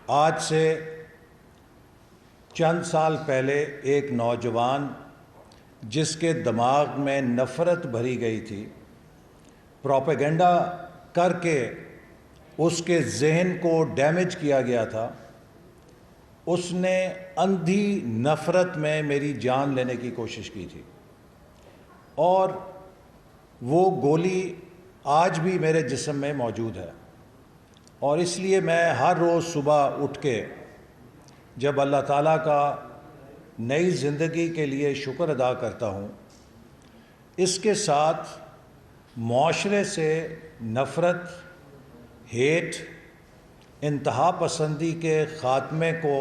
آج سے چند سال پہلے ایک نوجوان جس کے دماغ میں نفرت بھری گئی تھی، پروپیگنڈا کر کے اس کے ذہن کو ڈیمیج کیا گیا تھا، اس نے اندھی نفرت میں میری جان لینے کی کوشش کی تھی، اور وہ گولی آج بھی میرے جسم میں موجود ہے۔ اور اس لیے میں ہر روز صبح اٹھ کے جب اللہ تعالیٰ کا نئی زندگی کے لیے شکر ادا کرتا ہوں، اس کے ساتھ معاشرے سے نفرت، ہیٹ، انتہا پسندی کے خاتمے کو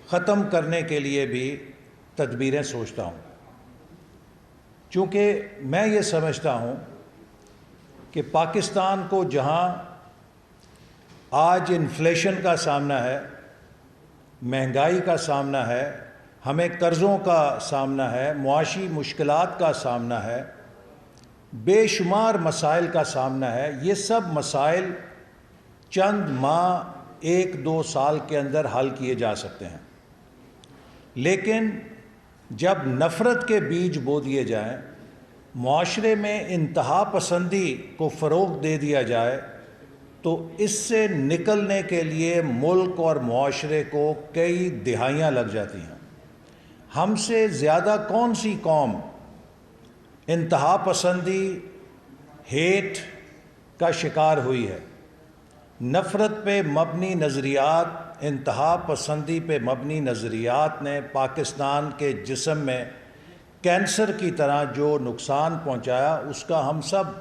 ختم کرنے کے لیے بھی تدبیریں سوچتا ہوں، چونکہ میں یہ سمجھتا ہوں کہ پاکستان کو جہاں آج انفلیشن کا سامنا ہے، مہنگائی کا سامنا ہے، ہمیں قرضوں کا سامنا ہے، معاشی مشکلات کا سامنا ہے، بے شمار مسائل کا سامنا ہے، یہ سب مسائل چند ماہ، 1-2 سال کے اندر حل کیے جا سکتے ہیں، لیکن جب نفرت کے بیج بو دیے جائیں، معاشرے میں انتہا پسندی کو فروغ دے دیا جائے، تو اس سے نکلنے کے لیے ملک اور معاشرے کو کئی دہائیاں لگ جاتی ہیں۔ ہم سے زیادہ کون سی قوم انتہا پسندی، ہیٹ کا شکار ہوئی ہے؟ نفرت پہ مبنی نظریات، انتہا پسندی پہ مبنی نظریات نے پاکستان کے جسم میں کینسر کی طرح جو نقصان پہنچایا، اس کا ہم سب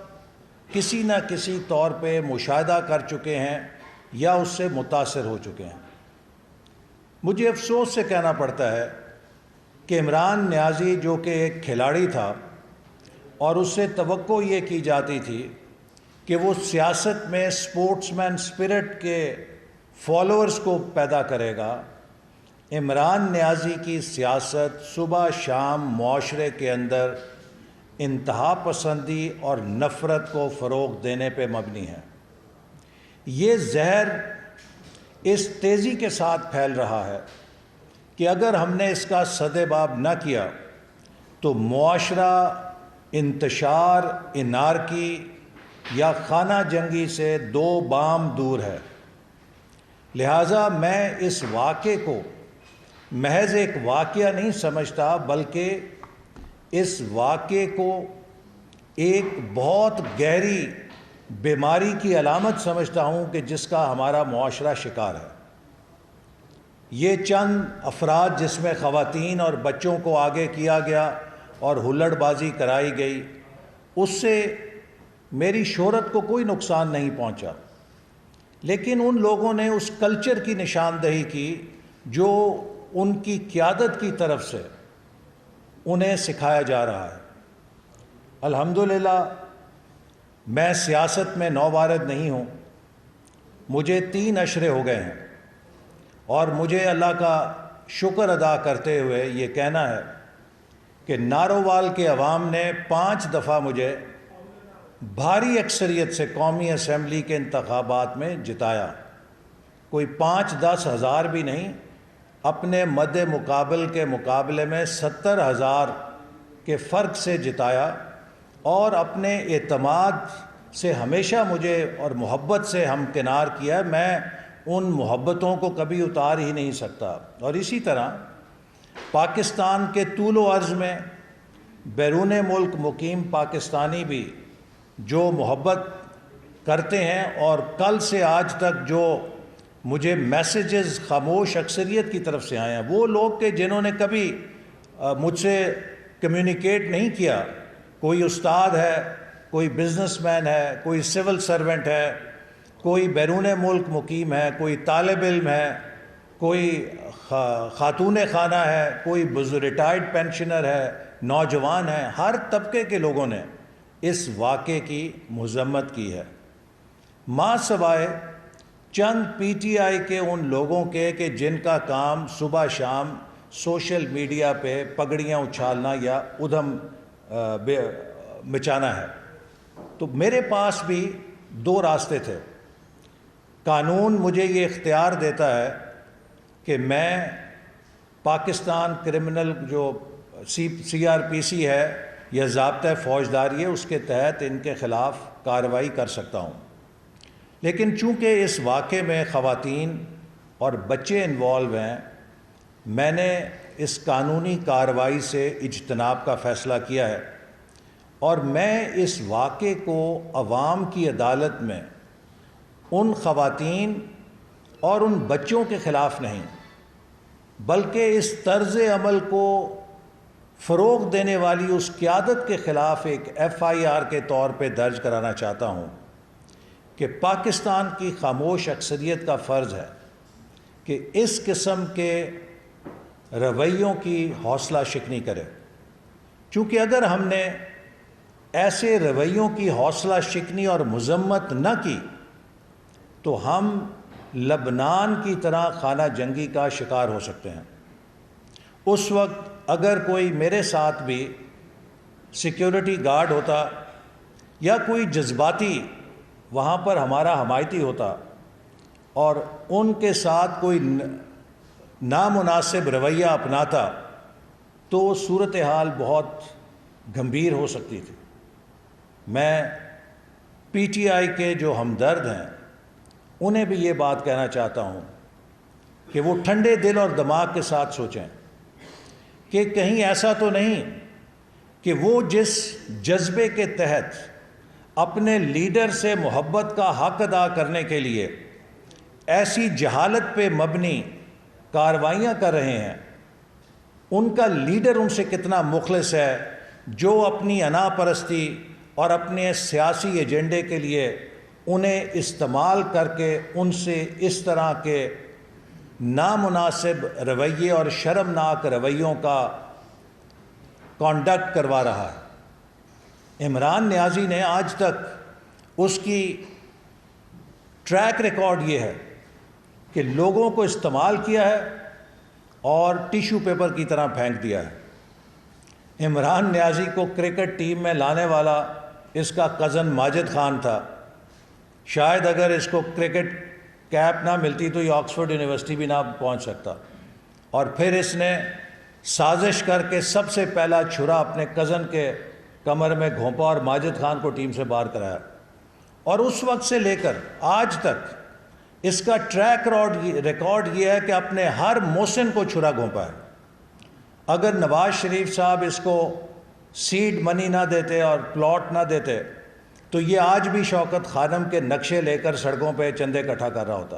کسی نہ کسی طور پہ مشاہدہ کر چکے ہیں یا اس سے متاثر ہو چکے ہیں۔ مجھے افسوس سے کہنا پڑتا ہے کہ عمران نیازی جو کہ ایک کھلاڑی تھا، اور اس سے توقع یہ کی جاتی تھی کہ وہ سیاست میں سپورٹس مین سپرٹ کے فالوورز کو پیدا کرے گا، عمران نیازی کی سیاست صبح شام معاشرے کے اندر انتہا پسندی اور نفرت کو فروغ دینے پہ مبنی ہے۔ یہ زہر اس تیزی کے ساتھ پھیل رہا ہے کہ اگر ہم نے اس کا سدباب نہ کیا تو معاشرہ انتشار انارکی یا خانہ جنگی سے 2 بام دور ہے۔ لہٰذا میں اس واقعے کو محض ایک واقعہ نہیں سمجھتا، بلکہ اس واقعے کو ایک بہت گہری بیماری کی علامت سمجھتا ہوں کہ جس کا ہمارا معاشرہ شکار ہے۔ یہ چند افراد جس میں خواتین اور بچوں کو آگے کیا گیا اور ہلڑ بازی کرائی گئی، اس سے میری شہرت کو کوئی نقصان نہیں پہنچا، لیکن ان لوگوں نے اس کلچر کی نشاندہی کی جو ان کی قیادت کی طرف سے انہیں سکھایا جا رہا ہے۔ الحمدللہ میں سیاست میں نووارد نہیں ہوں، مجھے 3 عشرے ہو گئے ہیں، اور مجھے اللہ کا شکر ادا کرتے ہوئے یہ کہنا ہے کہ نارووال کے عوام نے 5 دفعہ مجھے بھاری اکثریت سے قومی اسمبلی کے انتخابات میں جتایا، کوئی 5-10 ہزار بھی نہیں، اپنے مد مقابل کے مقابلے میں 70,000 کے فرق سے جتایا، اور اپنے اعتماد سے ہمیشہ مجھے اور محبت سے ہمکنار کیا۔ میں ان محبتوں کو کبھی اتار ہی نہیں سکتا۔ اور اسی طرح پاکستان کے طول و عرض میں بیرون ملک مقیم پاکستانی بھی جو محبت کرتے ہیں، اور کل سے آج تک جو مجھے میسیجز خاموش اکثریت کی طرف سے آئے ہیں، وہ لوگ کہ جنہوں نے کبھی مجھ سے کمیونیکیٹ نہیں کیا، کوئی استاد ہے، کوئی بزنس مین ہے، کوئی سول سرونٹ ہے، کوئی بیرون ملک مقیم ہے، کوئی طالب علم ہے، کوئی خاتون خانہ ہے، کوئی ریٹائرڈ پینشنر ہے، نوجوان ہے، ہر طبقے کے لوگوں نے اس واقعے کی مذمت کی ہے، ماں سوائے چند پی ٹی آئی کے ان لوگوں کے کہ جن کا کام صبح شام سوشل میڈیا پہ پگڑیاں اچھالنا یا ادھم مچانا ہے۔ تو میرے پاس بھی 2 راستے تھے۔ قانون مجھے یہ اختیار دیتا ہے کہ میں پاکستان کرمنل جو CRPC ہے یا ضابطۂ فوجداری ہے اس کے تحت ان کے خلاف کارروائی کر سکتا ہوں، لیکن چونکہ اس واقعے میں خواتین اور بچے انوالو ہیں، میں نے اس قانونی کارروائی سے اجتناب کا فیصلہ کیا ہے، اور میں اس واقعے کو عوام کی عدالت میں ان خواتین اور ان بچوں کے خلاف نہیں، بلکہ اس طرز عمل کو فروغ دینے والی اس قیادت کے خلاف ایک FIR کے طور پہ درج کرانا چاہتا ہوں کہ پاکستان کی خاموش اکثریت کا فرض ہے کہ اس قسم کے رویوں کی حوصلہ شکنی کرے، چونکہ اگر ہم نے ایسے رویوں کی حوصلہ شکنی اور مذمت نہ کی تو ہم لبنان کی طرح خانہ جنگی کا شکار ہو سکتے ہیں۔ اس وقت اگر کوئی میرے ساتھ بھی سیکیورٹی گارڈ ہوتا یا کوئی جذباتی وہاں پر ہمارا حمایتی ہوتا اور ان کے ساتھ کوئی نامناسب رویہ اپناتا تو صورتحال بہت گمبھیر ہو سکتی تھی۔ میں PTI کے جو ہمدرد ہیں انہیں بھی یہ بات کہنا چاہتا ہوں کہ وہ ٹھنڈے دل اور دماغ کے ساتھ سوچیں کہ کہیں ایسا تو نہیں کہ وہ جس جذبے کے تحت اپنے لیڈر سے محبت کا حق ادا کرنے کے لیے ایسی جہالت پہ مبنی کارروائیاں کر رہے ہیں، ان کا لیڈر ان سے کتنا مخلص ہے جو اپنی انا پرستی اور اپنے سیاسی ایجنڈے کے لیے انہیں استعمال کر کے ان سے اس طرح کے نامناسب رویے اور شرمناک رویوں کا کانڈکٹ کروا رہا ہے۔ عمران نیازی نے آج تک اس کی ٹریک ریکارڈ یہ ہے کہ لوگوں کو استعمال کیا ہے اور ٹیشو پیپر کی طرح پھینک دیا ہے۔ عمران نیازی کو کرکٹ ٹیم میں لانے والا اس کا کزن ماجد خان تھا، شاید اگر اس کو کرکٹ کیپ نہ ملتی تو یہ آکسفورڈ یونیورسٹی بھی نہ پہنچ سکتا، اور پھر اس نے سازش کر کے سب سے پہلا چھرا اپنے کزن کے کمر میں گھونپا اور ماجد خان کو ٹیم سے باہر کرایا، اور اس وقت سے لے کر آج تک اس کا ٹریک ریکارڈ یہ ہے کہ اپنے ہر محسن کو چھرا گھونپا ہے۔ اگر نواز شریف صاحب اس کو سیڈ منی نہ دیتے اور پلاٹ نہ دیتے تو یہ آج بھی شوکت خانم کے نقشے لے کر سڑکوں پہ چندے اکٹھا کر رہا ہوتا۔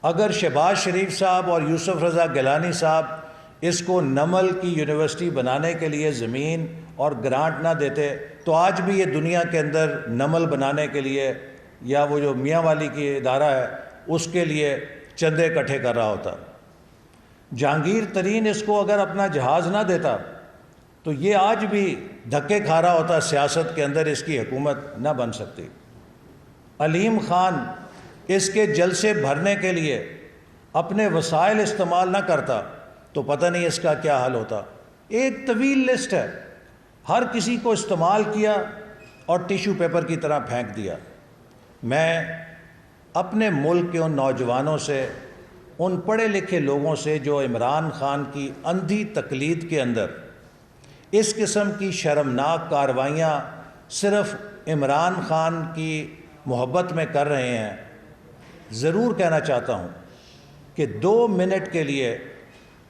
اگر شہباز شریف صاحب اور یوسف رضا گیلانی صاحب اس کو نمل کی یونیورسٹی بنانے کے لیے زمین اور گرانٹ نہ دیتے تو آج بھی یہ دنیا کے اندر نمل بنانے کے لیے یا وہ جو میاں والی کی ادارہ ہے اس کے لیے چندے اکٹھے کر رہا ہوتا۔ جہانگیر ترین اس کو اگر اپنا جہاز نہ دیتا تو یہ آج بھی دھکے کھا رہا ہوتا، سیاست کے اندر اس کی حکومت نہ بن سکتی۔ علیم خان اس کے جلسے بھرنے کے لیے اپنے وسائل استعمال نہ کرتا تو پتہ نہیں اس کا کیا حل ہوتا۔ ایک طویل لسٹ ہے، ہر کسی کو استعمال کیا اور ٹیشو پیپر کی طرح پھینک دیا۔ میں اپنے ملک کے ان نوجوانوں سے، ان پڑھے لکھے لوگوں سے جو عمران خان کی اندھی تقلید کے اندر اس قسم کی شرمناک کارروائیاں صرف عمران خان کی محبت میں کر رہے ہیں، ضرور کہنا چاہتا ہوں کہ 2 منٹ کے لیے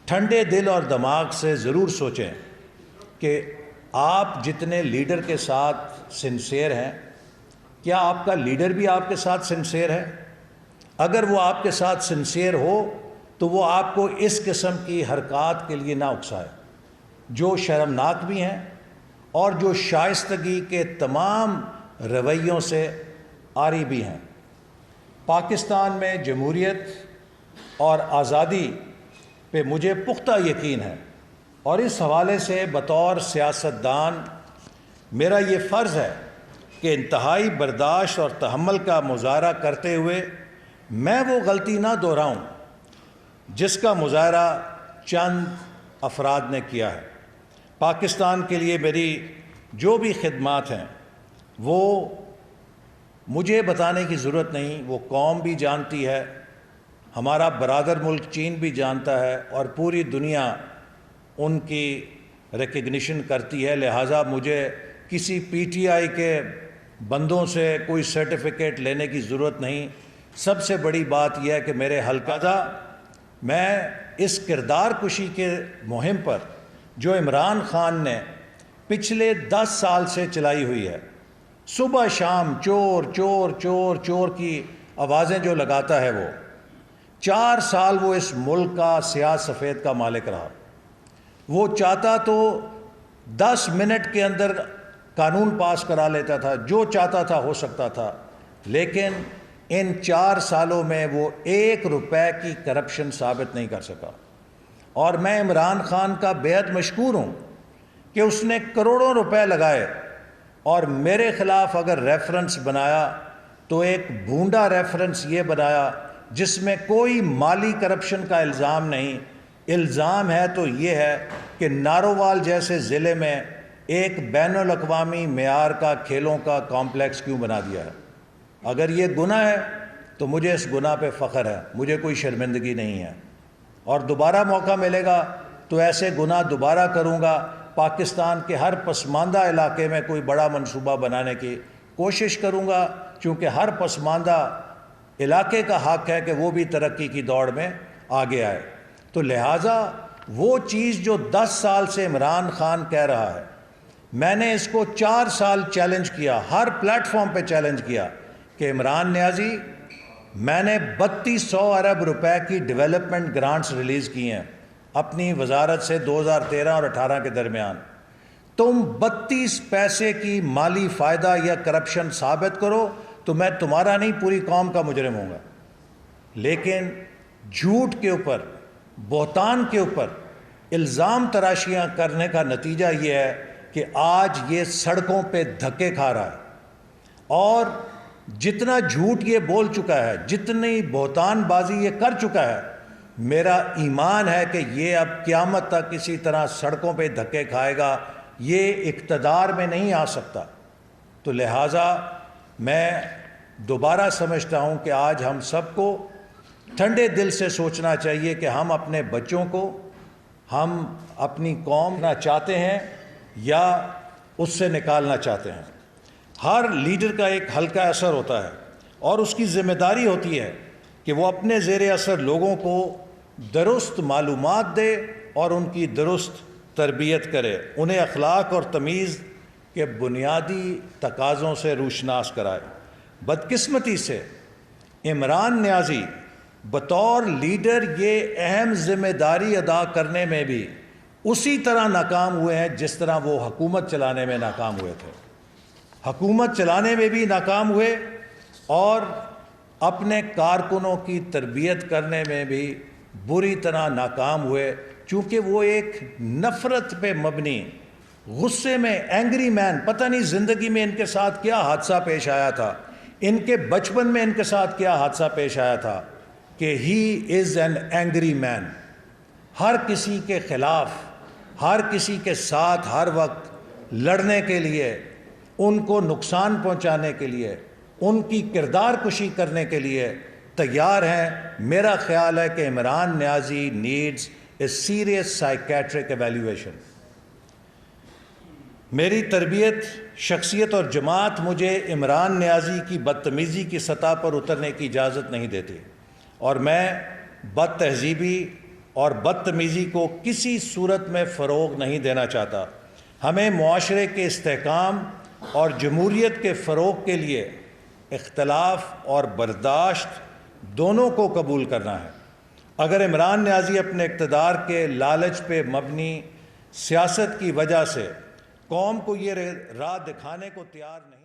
ٹھنڈے دل اور دماغ سے ضرور سوچیں کہ آپ جتنے لیڈر کے ساتھ سنسیئر ہیں، کیا آپ کا لیڈر بھی آپ کے ساتھ سنسیئر ہے؟ اگر وہ آپ کے ساتھ سنسیئر ہو تو وہ آپ کو اس قسم کی حرکات کے لیے نہ اکسائے جو شرمناک بھی ہیں اور جو شائستگی کے تمام رویوں سے عاری بھی ہیں۔ پاکستان میں جمہوریت اور آزادی پہ مجھے پختہ یقین ہے، اور اس حوالے سے بطور سیاستدان میرا یہ فرض ہے کہ انتہائی برداشت اور تحمل کا مظاہرہ کرتے ہوئے میں وہ غلطی نہ دہراؤں جس کا مظاہرہ چند افراد نے کیا ہے۔ پاکستان کے لیے میری جو بھی خدمات ہیں وہ مجھے بتانے کی ضرورت نہیں، وہ قوم بھی جانتی ہے، ہمارا برادر ملک چین بھی جانتا ہے اور پوری دنیا ان کی ریکگنیشن کرتی ہے، لہٰذا مجھے کسی پی ٹی آئی کے بندوں سے کوئی سرٹیفکیٹ لینے کی ضرورت نہیں۔ سب سے بڑی بات یہ ہے کہ میرے حلقہ میں اس کردار کشی کے مہم پر جو عمران خان نے پچھلے 10 سال سے چلائی ہوئی ہے، صبح شام چور چور چور چور کی آوازیں جو لگاتا ہے، وہ 4 سال وہ اس ملک کا سیاہ سفید کا مالک رہا۔ وہ چاہتا تو 10 منٹ کے اندر قانون پاس کرا لیتا تھا، جو چاہتا تھا ہو سکتا تھا، لیکن ان 4 سالوں میں وہ 1 روپے کی کرپشن ثابت نہیں کر سکا۔ اور میں عمران خان کا بےحد مشکور ہوں کہ اس نے کروڑوں روپے لگائے اور میرے خلاف اگر ریفرنس بنایا تو ایک بھونڈا ریفرنس یہ بنایا جس میں کوئی مالی کرپشن کا الزام نہیں۔ الزام ہے تو یہ ہے کہ نارووال جیسے ضلع میں ایک بین الاقوامی معیار کا کھیلوں کا کمپلیکس کیوں بنا دیا ہے؟ اگر یہ گناہ ہے تو مجھے اس گناہ پہ فخر ہے، مجھے کوئی شرمندگی نہیں ہے، اور دوبارہ موقع ملے گا تو ایسے گناہ دوبارہ کروں گا۔ پاکستان کے ہر پسماندہ علاقے میں کوئی بڑا منصوبہ بنانے کی کوشش کروں گا، چونکہ ہر پسماندہ علاقے کا حق ہے کہ وہ بھی ترقی کی دوڑ میں آگے آئے۔ تو لہٰذا وہ چیز جو 10 سال سے عمران خان کہہ رہا ہے، میں نے اس کو 4 سال چیلنج کیا، ہر پلیٹ فارم پہ چیلنج کیا کہ عمران نیازی، میں نے 3200 ارب روپے کی ڈیولپمنٹ گرانٹس ریلیز کی ہیں اپنی وزارت سے 2013 اور 18 کے درمیان۔ تم 32 پیسے کی مالی فائدہ یا کرپشن ثابت کرو تو میں تمہارا نہیں پوری قوم کا مجرم ہوں گا۔ لیکن جھوٹ کے اوپر، بہتان کے اوپر الزام تراشیاں کرنے کا نتیجہ یہ ہے کہ آج یہ سڑکوں پہ دھکے کھا رہا ہے، اور جتنا جھوٹ یہ بول چکا ہے، جتنی بہتان بازی یہ کر چکا ہے، میرا ایمان ہے کہ یہ اب قیامت تک اسی طرح سڑکوں پہ دھکے کھائے گا، یہ اقتدار میں نہیں آ سکتا۔ تو لہٰذا میں دوبارہ سمجھتا ہوں کہ آج ہم سب کو ٹھنڈے دل سے سوچنا چاہیے کہ ہم اپنے بچوں کو، ہم اپنی قوم نہ چاہتے ہیں یا اس سے نکالنا چاہتے ہیں۔ ہر لیڈر کا ایک ہلکا اثر ہوتا ہے اور اس کی ذمہ داری ہوتی ہے کہ وہ اپنے زیر اثر لوگوں کو درست معلومات دے اور ان کی درست تربیت کرے، انہیں اخلاق اور تمیز کے بنیادی تقاضوں سے روشناس کرائے۔ بدقسمتی سے عمران نیازی بطور لیڈر یہ اہم ذمہ داری ادا کرنے میں بھی اسی طرح ناکام ہوئے ہیں جس طرح وہ حکومت چلانے میں ناکام ہوئے تھے۔ حکومت چلانے میں بھی ناکام ہوئے اور اپنے کارکنوں کی تربیت کرنے میں بھی بری طرح ناکام ہوئے، چونکہ وہ ایک نفرت پہ مبنی، غصے میں، اینگری مین، پتہ نہیں زندگی میں ان کے ساتھ کیا حادثہ پیش آیا تھا، ان کے بچپن میں ان کے ساتھ کیا حادثہ پیش آیا تھا کہ ہی از این اینگری مین۔ ہر کسی کے خلاف، ہر کسی کے ساتھ ہر وقت لڑنے کے لیے، ان کو نقصان پہنچانے کے لیے، ان کی کردار کشی کرنے کے لیے تیار ہیں۔ میرا خیال ہے کہ Imran Niazi needs a serious psychiatric evaluation. میری تربیت، شخصیت اور جماعت مجھے عمران نیازی کی بدتمیزی کی سطح پر اترنے کی اجازت نہیں دیتی، اور میں بد تہذیبی اور بدتمیزی کو کسی صورت میں فروغ نہیں دینا چاہتا۔ ہمیں معاشرے کے استحکام اور جمہوریت کے فروغ کے لیے اختلاف اور برداشت دونوں کو قبول کرنا ہے۔ اگر عمران نیازی اپنے اقتدار کے لالچ پہ مبنی سیاست کی وجہ سے قوم کو یہ راہ دکھانے کو تیار نہیں